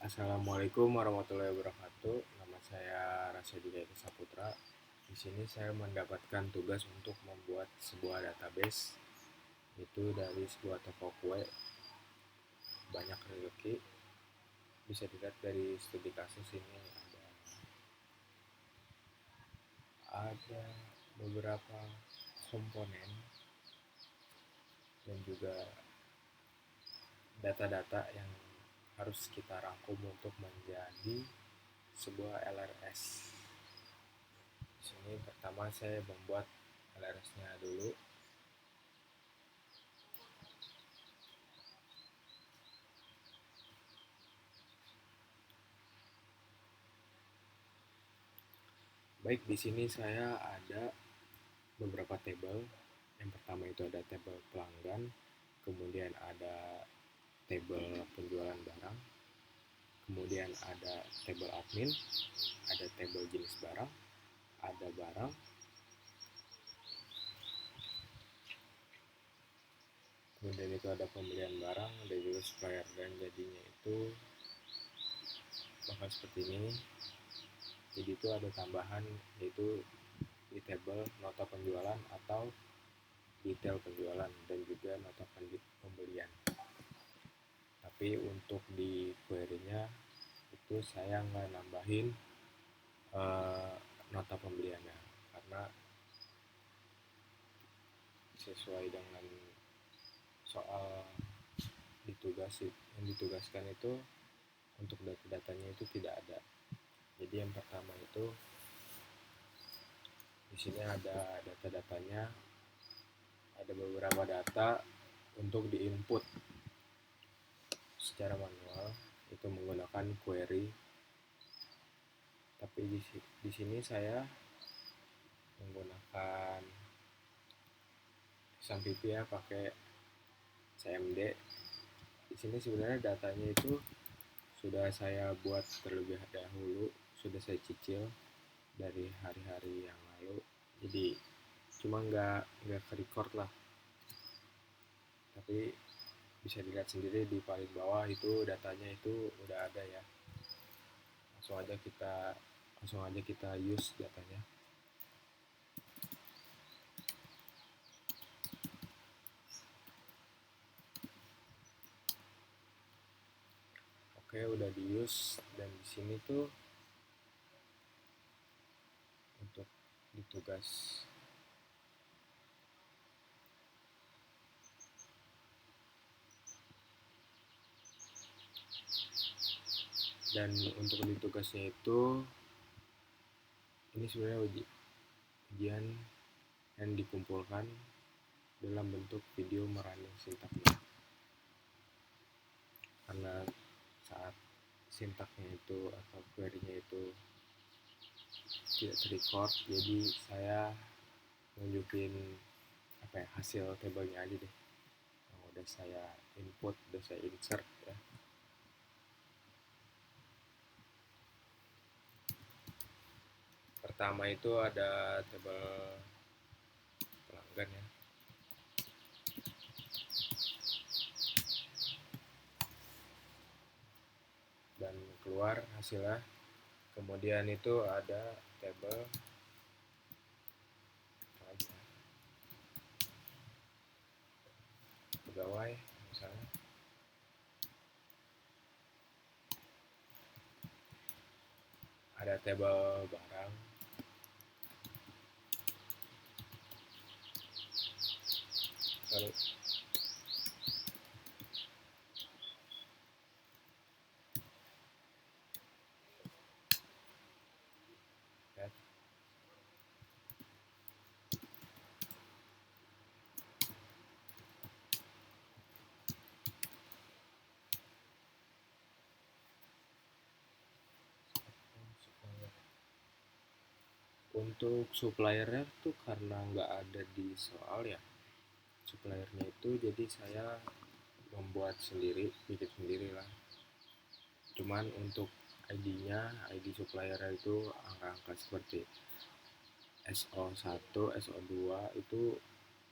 Assalamualaikum warahmatullahi wabarakatuh. Nama saya Rasyadi Eka Saputra. Di sini saya mendapatkan tugas untuk membuat sebuah database itu dari sebuah toko kue banyak rezeki. Bisa dilihat dari studi kasus ini ada beberapa komponen dan juga data-data yang harus kita rangkum untuk menjadi sebuah LRS. Di sini pertama saya membuat LRS-nya dulu. Baik, di sini saya ada beberapa tabel. Yang pertama itu ada tabel pelanggan, kemudian ada tabel penjualan barang, kemudian ada tabel admin, ada tabel jenis barang, ada barang, kemudian itu ada pembelian barang, ada juga supplier, dan jadinya itu bakal seperti ini. Jadi itu ada tambahan yaitu di tabel nota penjualan atau detail penjualan dan juga nota pembelian. Tapi untuk di query-nya itu saya nggak nambahin nota pembeliannya karena sesuai dengan soal yang ditugaskan itu untuk data-datanya itu tidak ada. Jadi yang pertama itu di sini ada data-datanya, ada beberapa data untuk diinput secara manual itu menggunakan query. Tapi di sini saya menggunakan XAMPP ya, pakai CMD. Di sini sebenarnya datanya itu sudah saya buat terlebih dahulu, sudah saya cicil dari hari-hari yang lalu. Jadi cuma nggak ke-record lah. Tapi bisa dilihat sendiri di paling bawah itu datanya itu udah ada ya. Langsung aja kita use datanya. Oke, udah di use, dan di sini tuh untuk ditugas dan untuk di tugasnya itu ini sebenarnya ujian yang dikumpulkan dalam bentuk video merunning sintaknya, karena saat sintaknya itu atau query-nya itu tidak terrecord, jadi saya nunjukin hasil tabelnya aja deh yang udah saya input, udah saya insert ya. Pertama itu ada tabel pelanggan ya, dan keluar hasilnya. Kemudian itu ada tabel pegawai misalnya, ada tabel barang, sorry, ya. Untuk suppliernya tuh karena nggak ada di soal ya, suppliernya itu jadi saya membuat sendiri, bikin sendiri lah. Cuman untuk ID-nya, ID supplier itu angka-angka seperti SO1, SO2 itu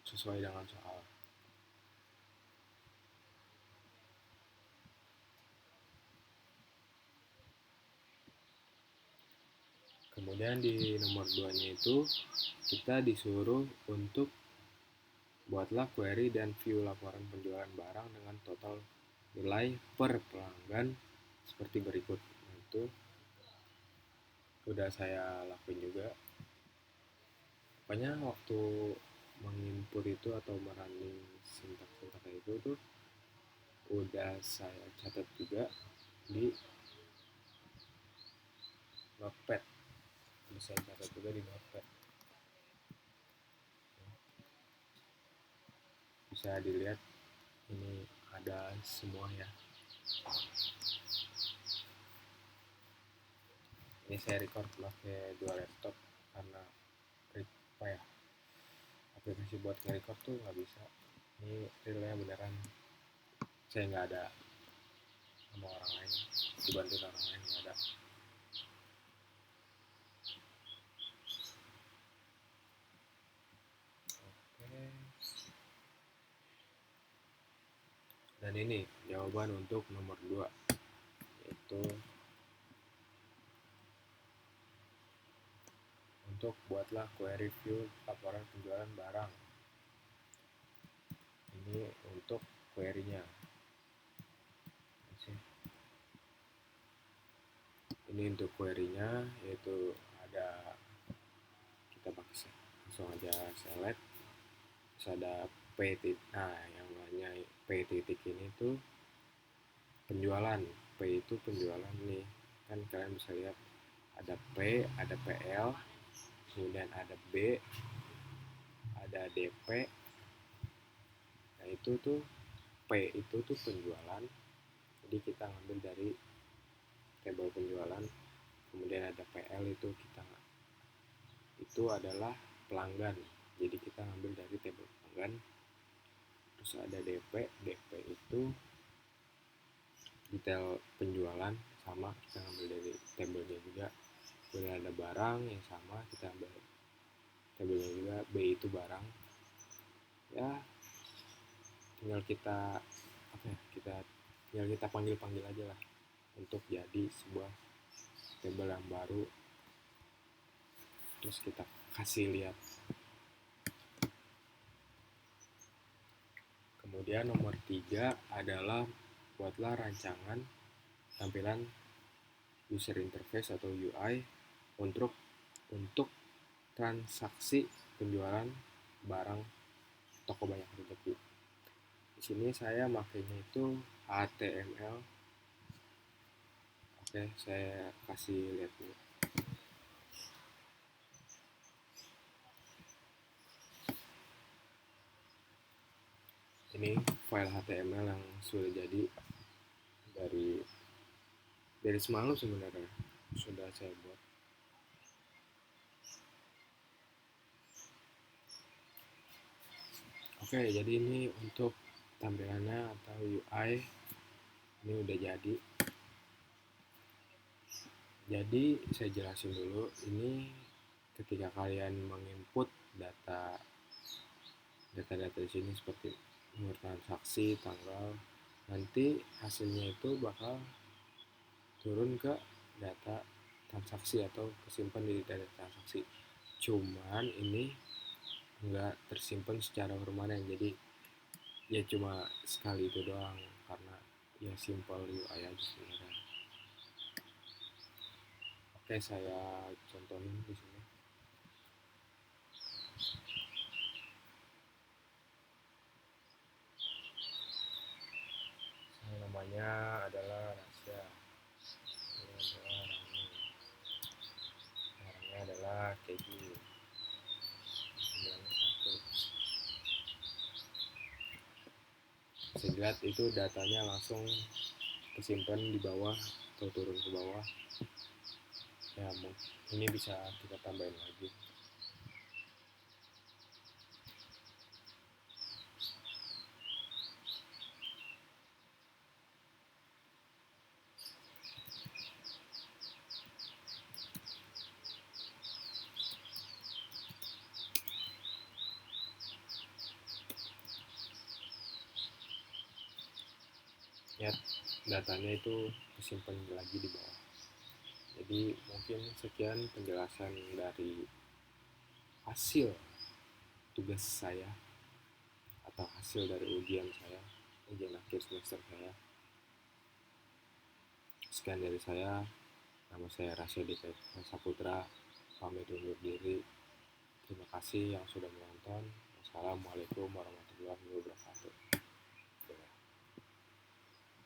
sesuai dengan soal. Kemudian di nomor 2-nya itu kita disuruh untuk buatlah query dan view laporan penjualan barang dengan total nilai per pelanggan seperti berikut. Nah, itu udah saya lakuin juga. Pokoknya waktu menginput itu atau merunning sintak-sintak itu tuh udah saya catat juga di notepad. Udah saya catat juga di notepad. Bisa dilihat ini ada semua ya. Ini saya record pakai dua laptop karena apa ya, aplikasi buat nge-record tuh nggak bisa. Ini realnya beneran saya nggak ada sama orang lain, dibantuin orang lain nggak ada. Oke. Dan ini jawaban untuk nomor 2, yaitu untuk buatlah query view laporan penjualan barang. Ini untuk query-nya. Ini untuk query-nya, yaitu ada, kita pakai langsung aja select. Terus ada p titik, nah yang namanya p titik ini tuh penjualan. P itu penjualan nih, kan kalian bisa lihat ada P, ada PL, kemudian ada B, ada DP. Nah itu tuh P itu tuh penjualan, jadi kita ngambil dari tabel penjualan. Kemudian ada PL itu adalah pelanggan, jadi kita ngambil dari tabel pelanggan. Terus ada DP itu detail penjualan, sama kita ngambil dari tabelnya juga. Kemudian ada barang yang sama, kita ambil tabelnya juga. B itu barang, ya tinggal kita tinggal kita panggil aja lah untuk jadi sebuah tabel yang baru. Terus kita kasih lihat. Kemudian nomor 3 adalah buatlah rancangan tampilan user interface atau UI untuk transaksi penjualan barang toko banyak rezeki. Di sini saya makainya itu HTML. Oke, saya kasih lihat dulu. Ini file HTML yang sudah jadi dari semalam sebenarnya sudah saya buat. Oke, jadi ini untuk tampilannya atau UI ini udah jadi. Jadi saya jelasin dulu, ini ketika kalian menginput data di sini seperti nomor transaksi, tanggal, nanti hasilnya itu bakal turun ke data transaksi atau kesimpan di data transaksi. Cuman ini nggak tersimpan secara permanen, jadi ya cuma sekali itu doang karena ya simple UI aja sebenarnya. Oke, saya contohin di sini. Namanya adalah Rasya. Barangnya adalah keju. Saya lihat itu datanya langsung kesimpan di bawah atau turun ke bawah. Ya, ini bisa kita tambahin lagi. Ya, datanya itu kesimpan lagi di bawah. Jadi mungkin sekian penjelasan dari hasil tugas saya atau hasil dari ujian saya, ujian akhir semester saya. Sekian dari saya, nama saya Rasyadi Saputra, pamit undur diri. Terima kasih yang sudah menonton. Wassalamualaikum warahmatullahi wabarakatuh.